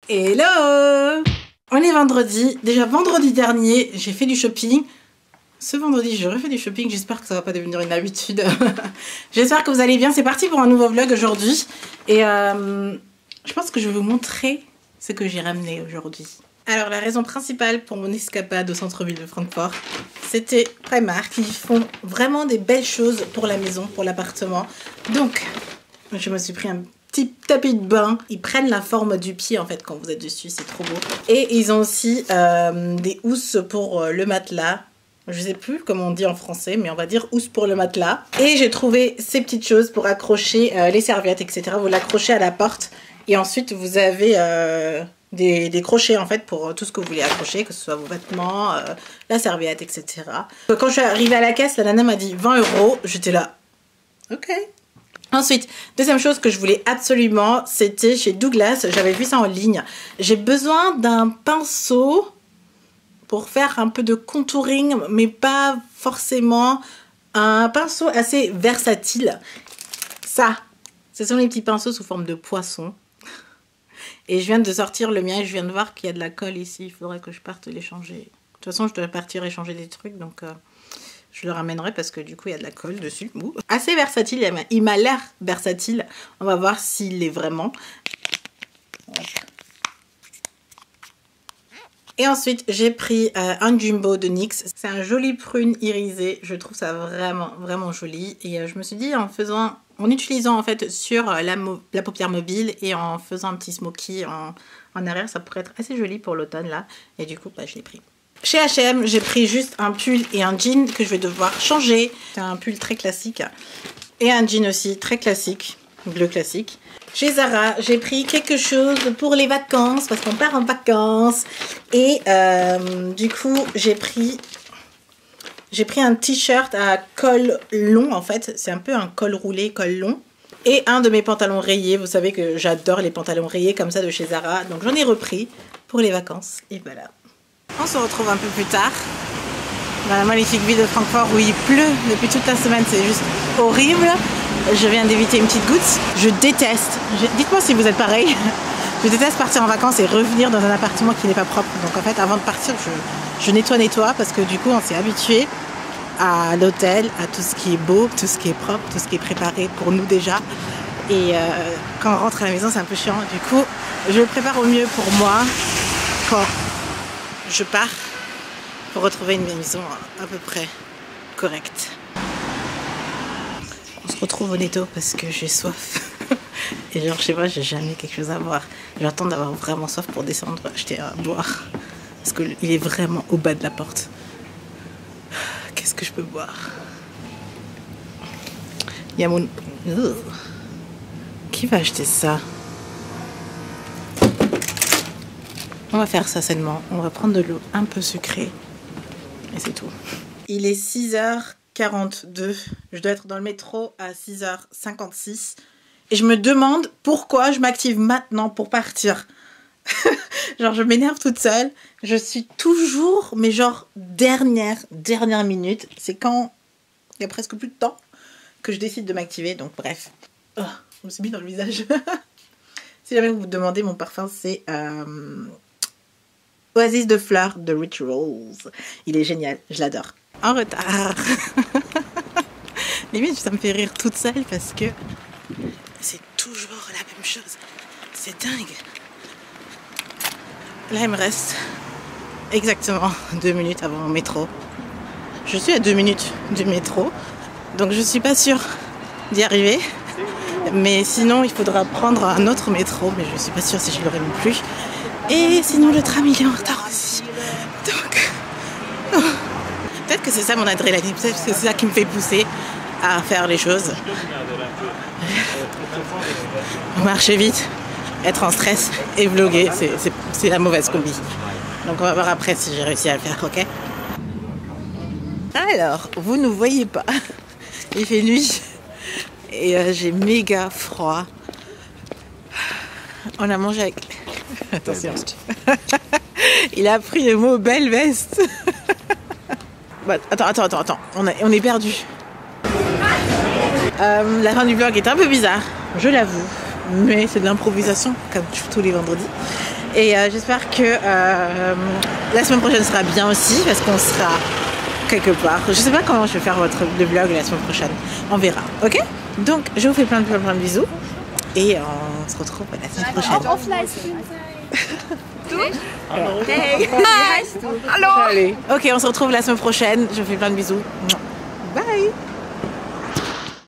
Hello! On est vendredi. Déjà vendredi dernier, j'ai fait du shopping. Ce vendredi, je refais du shopping. J'espère que ça va pas devenir une habitude. J'espère que vous allez bien. C'est parti pour un nouveau vlog aujourd'hui. Et je pense que je vais vous montrer ce que j'ai ramené aujourd'hui. Alors, la raison principale pour mon escapade au centre-ville de Francfort, c'était Primark. Ils font vraiment des belles choses pour la maison, pour l'appartement. Donc, je me suis pris un petit tapis de bain. Ils prennent la forme du pied en fait quand vous êtes dessus, c'est trop beau. Et ils ont aussi des housses pour le matelas. Je sais plus comment on dit en français, mais on va dire housse pour le matelas. Et j'ai trouvé ces petites choses pour accrocher les serviettes, etc. Vous l'accrochez à la porte et ensuite vous avez des crochets en fait pour tout ce que vous voulez accrocher, que ce soit vos vêtements, la serviette, etc. Quand je suis arrivée à la caisse, la nana m'a dit 20 €. J'étais là, ok. Ensuite, deuxième chose que je voulais absolument, c'était chez Douglas. J'avais vu ça en ligne. J'ai besoin d'un pinceau pour faire un peu de contouring, mais pas forcément un pinceau assez versatile. Ça, ce sont les petits pinceaux sous forme de poisson. Et je viens de sortir le mien et je viens de voir qu'il y a de la colle ici. Il faudrait que je parte les changer. De toute façon, je dois partir échanger des trucs, donc je le ramènerai parce que du coup, il y a de la colle dessus. Ouh. Assez versatile, il m'a l'air versatile. On va voir s'il l'est vraiment. Et ensuite, j'ai pris un jumbo de NYX. C'est un joli prune irisé. Je trouve ça vraiment, vraiment joli. Et je me suis dit, en utilisant en fait sur la paupière mobile et en faisant un petit smoky en arrière, ça pourrait être assez joli pour l'automne là. Et du coup, bah, je l'ai pris. Chez H&M, j'ai pris juste un pull et un jean que je vais devoir changer. C'est un pull très classique. Et un jean aussi très classique, bleu classique. Chez Zara, j'ai pris quelque chose pour les vacances, parce qu'on part en vacances. Et du coup, j'ai pris un t-shirt à col long, en fait. C'est un peu un col roulé, col long. Et un de mes pantalons rayés. Vous savez que j'adore les pantalons rayés comme ça de chez Zara. Donc j'en ai repris pour les vacances. Et voilà. On se retrouve un peu plus tard dans la magnifique ville de Francfort où il pleut depuis toute la semaine. C'est juste horrible. Je viens d'éviter une petite goutte. Je déteste. Dites-moi si vous êtes pareil. Je déteste partir en vacances et revenir dans un appartement qui n'est pas propre. Donc en fait, avant de partir, je nettoie parce que du coup, on s'est habitué à l'hôtel, à tout ce qui est beau, tout ce qui est propre, tout ce qui est préparé pour nous déjà. Et quand on rentre à la maison, c'est un peu chiant. Du coup, je le prépare au mieux pour moi quand je pars pour retrouver une maison à peu près correcte. On se retrouve au netto parce que j'ai soif. Et genre, je sais pas, j'ai jamais quelque chose à boire. J'attends d'avoir vraiment soif pour descendre acheter à boire. Parce qu'il est vraiment au bas de la porte. Qu'est-ce que je peux boire? Il y a mon... Qui va acheter ça? On va faire ça sainement. On va prendre de l'eau un peu sucrée. Et c'est tout. Il est 6h42. Je dois être dans le métro à 6h56. Et je me demande pourquoi je m'active maintenant pour partir. Genre, je m'énerve toute seule. Je suis toujours, mais genre, dernière minute. C'est quand il y a presque plus de temps que je décide de m'activer. Donc, bref. Oh, je me suis mis dans le visage. Si jamais vous vous demandez, mon parfum, c'est Oasis de fleurs de Rituals. Il est génial, je l'adore. En retard. Limite, ça me fait rire toute seule parce que c'est toujours la même chose. C'est dingue. Là, il me reste exactement 2 minutes avant mon métro. Je suis à 2 minutes du métro, donc je suis pas sûre d'y arriver. Mais sinon, il faudra prendre un autre métro, mais je suis pas sûre si je l'aurai non plus. Et sinon, le tram, il est en retard aussi. Donc, peut-être que c'est ça mon adrénaline, peut-être que c'est ça qui me fait pousser à faire les choses. Marcher vite, être en stress et vlogger, c'est la mauvaise combi. Donc on va voir après si j'ai réussi à le faire, ok? Alors, vous ne voyez pas, il fait nuit et j'ai méga froid. On a mangé avec... Attention. Il a pris le mot belle veste. Bah, attends. On est perdu. La fin du vlog est un peu bizarre, je l'avoue. Mais c'est de l'improvisation, comme tous les vendredis. Et j'espère que la semaine prochaine sera bien aussi, parce qu'on sera quelque part. Je sais pas comment je vais faire le vlog la semaine prochaine. On verra, ok? Donc, je vous fais plein de bisous. Et on se retrouve la semaine prochaine. Hey. Allô. Ok, on se retrouve la semaine prochaine. Je vous fais plein de bisous. Bye.